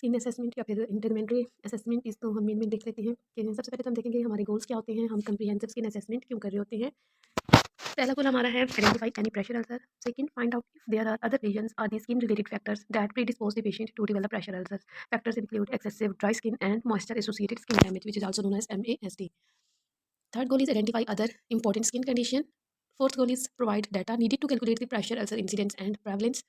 Skin assessment या फिर इंटरमेंट्री assessment इस तो हम मेन देख लेते हैं कि सबसे पहले तो हम देखेंगे हमारे गोल्स क्या होते हैं, हम कंप्रिहेंसिव स्किन असेसमेंट क्यों कर रहे होते हैं। पहला गोल हमारा है identify any pressure ulcer. Second, find out if there are other reasons are the skin related factors that predispose the patient to develop pressure ulcers. Factors include excessive dry skin and moisture associated skin damage which is also known as MASD। Third goal is identify other important skin condition. Fourth goal is provide data needed to calculate the pressure ulcer incidence and prevalence.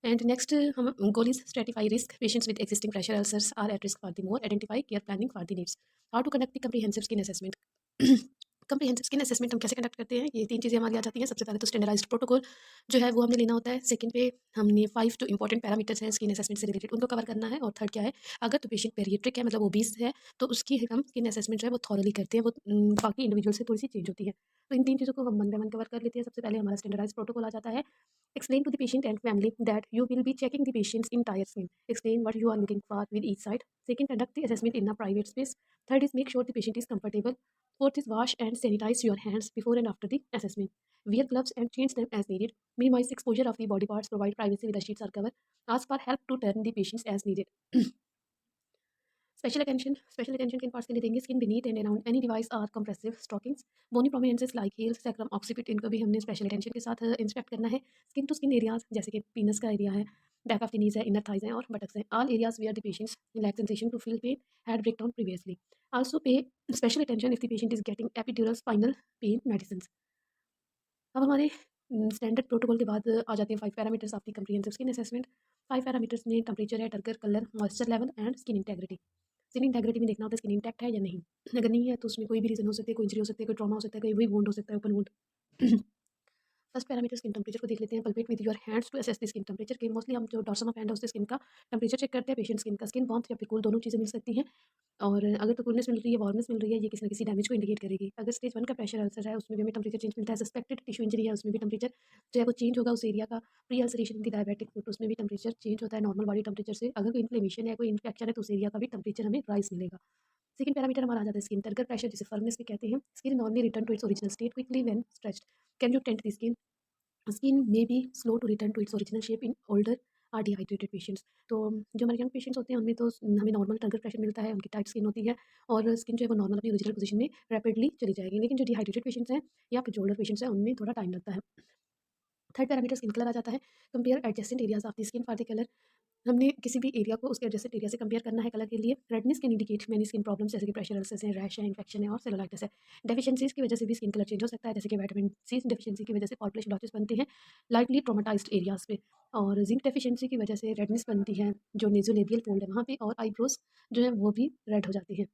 And next हम goal is stratify risk. Patients with existing pressure ulcers are at risk for the more. Identify care planning for the needs. How to conduct the comprehensive skin assessment. Comprehensive skin assessment हम कैसे conduct करते हैं, ये 3 चीज़ें हमारी आ जाती हैं। सबसे पहले तो स्टैंडर्डाइज्ड प्रोटोकॉल जो है वो हमने लेना होता है। सेकंड पे हमने 5 जो इंपॉर्टेंट पैरामीटर्स हैं स्किन असेसमेंट से रिलेटेड उनको कवर करना है। और थर्ड क्या है, अगर तो पेशेंट पेरियाट्रिक है मतलब ओबीस है तो उसकी हम स्किन असेसमेंट जो है वो थॉरोली करते हैं। वो बाकी इंडिविजुअल से थोड़ी सी चेंज होती है। तो इन 3 चीज़ों को हम वन बाय वन कवर कर लेते हैं। सबसे पहले हमारा स्टैंडर्डाइज्ड प्रोटोकॉल आ जाता है। Explain to the patient and family that you will be checking the patient's entire skin. Explain what you are looking for with each side. Second, conduct the assessment in a private space. Third is make sure the patient is comfortable. Fourth is wash and sanitize your hands before and after the assessment. Wear gloves and change them as needed. Minimize exposure of the body parts. Provide privacy with the sheets or cover. Ask for help to turn the patients as needed. Special attention किन parts के लिए देंगे, skin beneath and around any device or compressive stockings. Bony prominences like heels, sacrum, occiput इनको भी हमने special attention के साथ inspect करना है। स्किन टू स्किन एरियाज जैसे कि पीनस का एरिया है, बैक ऑफ द नीज है, इनर थाइज है और बटक्स है। All areas where the patients lack sensation to feel pain had breakdown previously. Also pay special attention if the patient is getting epidural spinal pain medicine. अब हमारे standard protocol के बाद आ जाते हैं 5 parameters of the comprehensive skin assessment. 5 parameters में temperature है, turgor, colour, moisture level and skin integrity. Skin integrity में देखना होता है स्किन इंटैक्ट है या नहीं। अगर नहीं है तो उसमें कोई भी रीज़न हो सकती है, कोई इंजरी हो सकती है, कोई ट्रॉमा हो सकता है, कोई भी वुंड हो सकता है, open wound. First parameter skin temperature को देख लेते हैं। Palpate with your hands to assess the skin temperature के मोस्टली हम जो डॉर्सम ऑफ हैंड है उससे स्किन का टेम्परेचर चेक करते हैं। पेशेंट स्किन का स्किन वार्मथ या फिर कूल दोनों चीज़ें मिल सकती हैं। और अगर तो कूलनेस मिल रही है, वार्मनेस मिल रही है, ये किसी न किसी डैमेज को इंडिकेट करेगी। अगर स्टेज 1 का प्रेशर अल्सर है उसमें भी हमें टेम्परेचर चेंज मिलता है। सस्पेक्टेड टिश्यू इंजरी है उसमें भी टेम्परेचर जो है वो चेंज होगा उस एरिया का। प्री अल्सरेशन की डायबिटिक फुट उसमें भी टेम्परेचर चेंज होता है नॉर्मल बॉडी टेम्परेचर से। अगर कोई इन्फ्लेमेशन है, कोई इन्फेक्शन है तो उस एरिया का भी टेम्परेचर हमें राइज मिलेगा। सेकंड पैरामीटर हमारा आ जाता है स्किन टर्गर प्रेशर जिसे फर्मनेस भी कहते हैं। Skin normally return to its original state quickly when stretched. Can you tent the skin? Skin may be slow to return to its original shape in older or dehydrated patients. तो जो हमारे young patients होते हैं उनमें तो हमें normal turgor pressure मिलता है, उनकी टाइट स्किन होती है और स्किन जो है वो नॉर्मल अपनी ओरिजिनल पोजीशन में रैपिडली चली जाएगी। लेकिन जो डिहाइड्रेटेड पेशेंट्स हैं या फिर जो ओल्डर पेशेंट्स हैं उनमें थोड़ा टाइम लगता है। थर्ड पैरामीटर स्किन कलर आ जाता है। Compare adjacent areas of the skin for the colour. हमने किसी भी एरिया को उसके एडजेसेंट एरिया से कंपेयर करना है कलर के लिए। Redness can indicate many skin problems जैसे कि प्रेशर अल्सर्स हैं, रैश है, इन्फेक्शन है और सेलुलाइटिस है। डेफिशिएंसीज की वजह से भी स्किन कलर चेंज हो सकता है जैसे कि विटामिन सी डेफिशिएंसी की वजह से पर्पलिश ब्लॉचेस बनते हैं लाइटली ट्रॉमेटाइज्ड एरियाज पे। और जिंक डेफिशिएंसी की वजह से रेडनेस बनती है जो नेजोलेबियल फोल्ड है वहाँ पे, और आईब्रोज जो है वो भी रेड हो जाती है।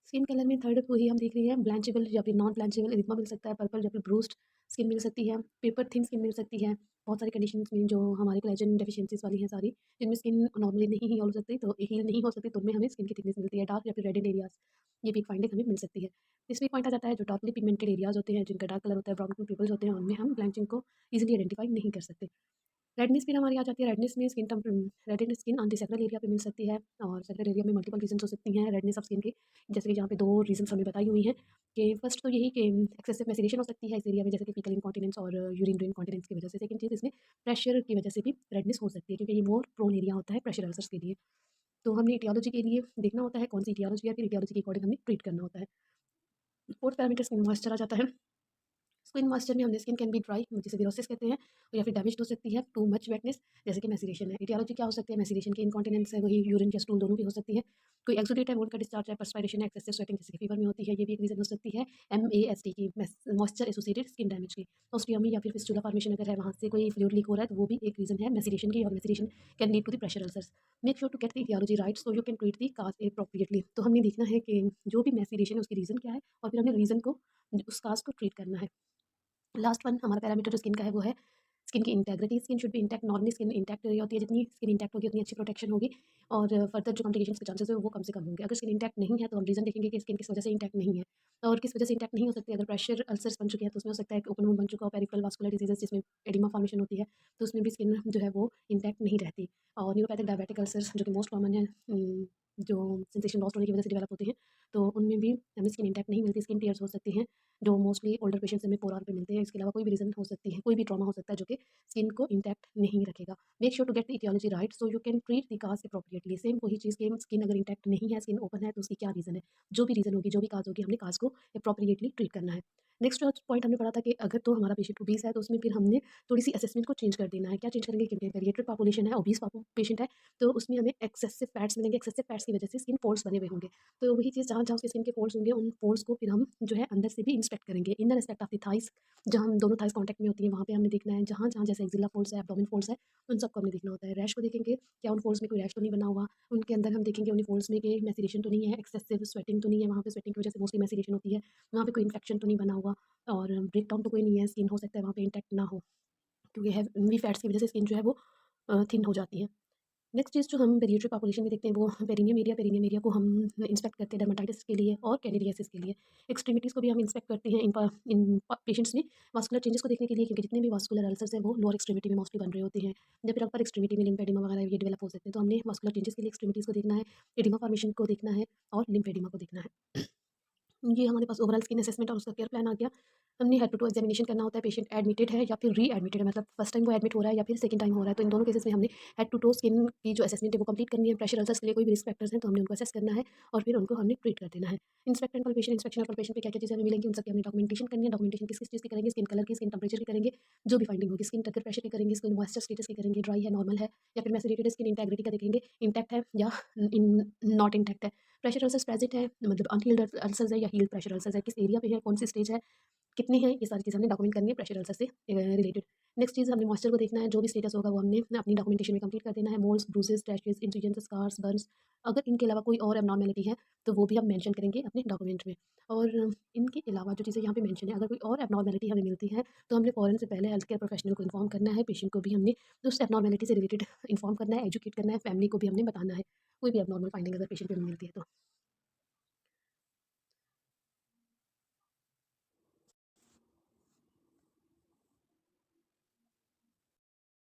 स्किन कलर में थर्ड वही हम देख रहे हैं ब्लैंचेबल या फिर नॉन ब्लैंचेबल एरिथमा मिल सकता है, पर्पल या फिर ब्रूस्ड स्किन मिल सकती है, पेपर थिन स्किन मिल सकती है। बहुत सारी कंडीशंस में जो हमारे कोलेजन डेफिशिएंसीज वाली हैं सारी, जिनमें स्किन नॉर्मली नहीं हील हो सकती तो हील नहीं हो सकती तो उनमें हमें स्किन की थिकनेस मिलती है डार्क या फिर रेडेड एरियाज। ये भी एक फाइंडिंग हमें मिल सकती है। इसमें पॉइंट आ जाता है जो डार्कली पिगमेंटेड एरियाज होते हैं जिनका डार्क कलर होता है, ब्राउन पिंपल्स होते हैं, उनमें हम ब्लैंचिंग को ईजिली आइडेंटिफाई नहीं कर सकते। रेडनेस फिर हमारी आ जाती है। रेडनेस में redness skin on the sacral area पे मिल सकती है और सेक्रेल एरिया में मल्टीपल रीजंस हो सकती हैं रेडनेस ऑफ स्किन की। जैसे कि यहाँ पे 2 रीजंस हमें बताई हुई हैं कि फर्स्ट तो यही कि एक्सेसिव मैसेरेशन हो सकती है इस एरिया में जैसे कि फीकल इनकॉन्टिनेंस और यूरिन इनकॉन्टिनेंस की वजह से। सेकंड चीज़ इसमें प्रेशर की वजह से भी रेडनेस हो सकती है क्योंकि ये मोर प्रोन एरिया होता है प्रेशर अल्सर्स के लिए। तो हमने इटियोलॉजी के लिए देखना होता है कौन सी इटियोलॉजी है, फिर इटियोलॉजी के अकॉर्डिंग हमें ट्रीट करना होता है। फोर्थ पैरामीटर स्किन मॉइस्चर आ जाता है। स्किन मॉइस्चर में हमने स्किन कैन बी ड्राई जिसे विरोसिस कहते हैं या फिर डैमेज हो सकती है टू मच वेटनेस जैसे कि मैसीरेशन है। इटियोलॉजी क्या हो सकती है, मैसीरेशन की इनकॉन्टिनेंस है, वही यूरिन या स्टूल दोनों भी हो सकती है। कोई एक्सुडेट है, वोट का डिस्चार्ज है, पर्सपायरेशन है, एक्सेसिव स्वेटिंग जैसे कि फीवर में होती है, ये भी एक रीजन हो सकती है। MASD की मॉइस्चर एसोसिएटेड स्किन डैमेज की। ओस्टियमी या फिर फिस्टुला फॉर्मेशन अगर है वहाँ से कोई फ्लूइड लीक हो रहा है तो वो भी एक रीजन है मैसीरेशन की, और maceration can lead to the pressure ulcers. Make sure to get the aetiology right so you can treat the cause appropriately. तो हमने देखना है कि जो भी मैसीरेशन है उसकी रीजन क्या है और फिर हमें रीजन को उस काज को ट्रीट करना है। लास्ट वन हमारा पैरामीटर जो स्किन का है वो है स्किन की integrity. Skin should be intact, normally skin intact रही होती है, जितनी स्किन इंटैक्ट होगी उतनी अच्छी प्रोटेक्शन होगी और फर्दर जो कॉम्प्लिकेशंस के चांसेस है वो कम से कम होंगे। अगर स्किन इंटैक्ट नहीं है तो हम रीजन देखेंगे कि स्किन किस वजह से इंटैक्ट नहीं है और किस वजह से इंटैक्ट नहीं हो सकती। अगर प्रेशर अल्सर्स बन चुके हैं तो उसमें हो सकता है कि ओपन वुंड बन चुका हो, पेरिफेरल वास्कुलर डिजीजेस जिसमें एडिमा फॉर्मेशन होती है तो उसमें भी स्किन जो है वो इंटैक्ट नहीं रहती। और न्यूरोपैथिक डायबिटिक अल्सर्स जो कि मोस्ट कॉमन है, जो सेंसेशन लॉस्ट होने की वजह से डेवलप होते हैं तो उनमें भी हमें स्किन इंटैक्ट नहीं मिलती, स्किन टियर्स हो सकती हैं, जो मोस्टली ओल्डर पेशेंट्स में 4 आवर पे मिलते हैं। इसके अलावा कोई भी रीज़न हो सकती है, कोई भी ट्रॉमा हो सकता है जो कि स्किन को इंटैक्ट नहीं रखेगा। Make sure to get the aetiology right so you can treat the cause appropriately. Same वही चीज़ कि स्किन अगर इंटैक्ट नहीं है, स्किन ओपन है, तो उसकी क्या रीज़न है? जो भी रीज़न होगी, जो भी काज़ होगी, हमने काज़ को एप्रोप्रिएटली ट्रीट करना है। नेक्स्ट पॉइंट हमने पढ़ा था कि अगर तो हमारा पेशेंट ओबीस है, तो उसमें फिर हमने थोड़ी-सी असेसमेंट को चेंज कर देना है। क्या चेंज करेंगे? क्योंकि पेडियाट्रिक पॉपुलेशन है, ओबीस पेशेंट है, तो उसमें हमें एक्सेसिव फैट्स मिलेंगे। एक्सेसिव फैट्स की वजह से स्किन फोल्ड्स बने हुए होंगे। तो वही चीज़ जहाँ-जहाँ उसके स्किन के फोल्ड्स होंगे, उन फोल्ड्स को फिर हम जो है अंदर से भी इंस्पेक्ट करेंगे। Inner aspect of the thighs, जहाँ हम दोनों थाइज़ कॉन्टैक्ट में होती हैं, वहाँ पे हमने देखना है। जहाँ-जहाँ जैसे एक्सिला फोल्ड्स है, एब्डोमेन फोल्ड्स है, उन सबको हमने देखना होता है। रैश को देखेंगे, क्या उन फोल्ड्स में कोई रैश तो नहीं बना हुआ? उनके अंदर हम देखेंगे उन फोल्ड्स में कि मैसेरेशन तो नहीं है, एक्सेसिव स्वेटिंग तो नहीं है, वहाँ पे स्वेटिंग की वजह से मोस्टली मैसेरेशन होती है। वहाँ पे कोई इन्फेक्शन तो नहीं बना हुआ और ब्रेकडाउन तो कोई नहीं है, स्किन हो सकता है वहाँ पे इंटैक्ट ना हो, क्योंकि हैवी फैट्स की वजह से स्किन जो है वो थिन हो जाती है। नेक्स्ट चीज़ जो हम पेडियाट्रिक पॉपुलेशन में देखते हैं वो पेरिनियम एरिया को हम इंस्पेक्ट करते हैं डर्मेटाइटिस के लिए और कैनेडियासिस के लिए। एक्सट्रीमिटीज़ को भी हम इंस्पेक्ट करते हैं इन पेशेंट्स में वास्कुलर चेंजेस को देखने के लिए, क्योंकि जितने भी वास्कुलर अल्सर्स हैं वो लोअर एक्सट्रीमिटी में मोस्टली बन रहे होते हैं, या फिर अपर एक्सट्रीमिटी में लिम्फेडिमा वगैरह ये डेवलप हो सकते हैं। तो हमने वास्कुलर चेंजेस के लिए एक्सट्रीमिटीज़ को देखना है, एडिमा फॉर्मेशन को देखना है और लिम्फेडिमा को देखना है। ये हमारे पास ओवरऑल स्किन असेसमेंट और उसका केयर प्लान आ गया। हमने हेड टू टू एग्जामिनेशन करना होता है, पेशेंट एडमिटेड है या फिर री-एडमिटेड है, मतलब फर्स्ट टाइम वो एडमिट हो रहा है या फिर सेकंड टाइम हो रहा है। तो इन दोनों केसेस में हमने हेड टू टू स्किन की जो असेसमेंट है वो कंप्लीट करनी है। प्रेशर अल्सर्स के लिए कोई भी रिस्क फैक्टर्स हैं तो हमने उनको असेस करना है और फिर उनको हमने ट्रीट कर देना है। इंस्पेक्शन और पल्पेशन पे क्या-क्या चीज़ें हमें मिलेंगी, उन सब की हमने डॉक्यूमेंटेशन करनी है। डॉक्यूमेंटेशन किस-किस चीज़ की करेंगे? स्किन कलर की, स्किन टेम्परेचर की करेंगे, जो भी फाइंडिंग होगी। स्किन टगर प्रेशर की करेंगे, स्किन मॉइस्चर स्टेटस की करेंगे, ड्राई है, नॉर्मल है या फिर मैसेरेटेड स्किन इंटेग्रिटी का देखेंगे, इंटैक्ट है या इन नॉट इंटैक्ट है। प्रेशर अल्सर्स प्रेज़ेंट है, मतलब अनहील्ड अल्सर्स है या हील्ड प्रेशर अल्सर्स है, किस एरिया पे है, कौन-सी स्टेज है, कितनी है, ये सारी चीज़ें हमने डॉक्यूमेंट करनी है प्रेशर अल्सर से रिलेटेड। नेक्स्ट चीज़ हमने मॉइस्चर को देखना है, जो भी स्टेटस होगा वो हमने अपनी डॉक्यूमेंटेशन में कंप्लीट कर देना है। Moles, bruises, rashes, incisions, scars, burns, अगर इनके अलावा कोई और एब्नॉर्मैलिटी है तो वो भी हम मेंशन करेंगे अपने डॉक्यूमेंट में। और इनके अलावा जो चीज़ें यहाँ पे मेंशन है, अगर कोई और एब्नॉर्मैलिटी हमें मिलती है तो हमने फ़ौरन से पहले हेल्थ केयर प्रोफेशनल को इन्फॉर्म करना है, पेशेंट को भी हमने उस एब्नॉर्मैलिटी से रिलेटेड इन्फॉर्म करना है, एजुकेट करना है, फैमिली को भी हमने बताना है, कोई भी एब्नॉर्मल फाइंडिंग अगर पेशेंट पे मिलती है तो।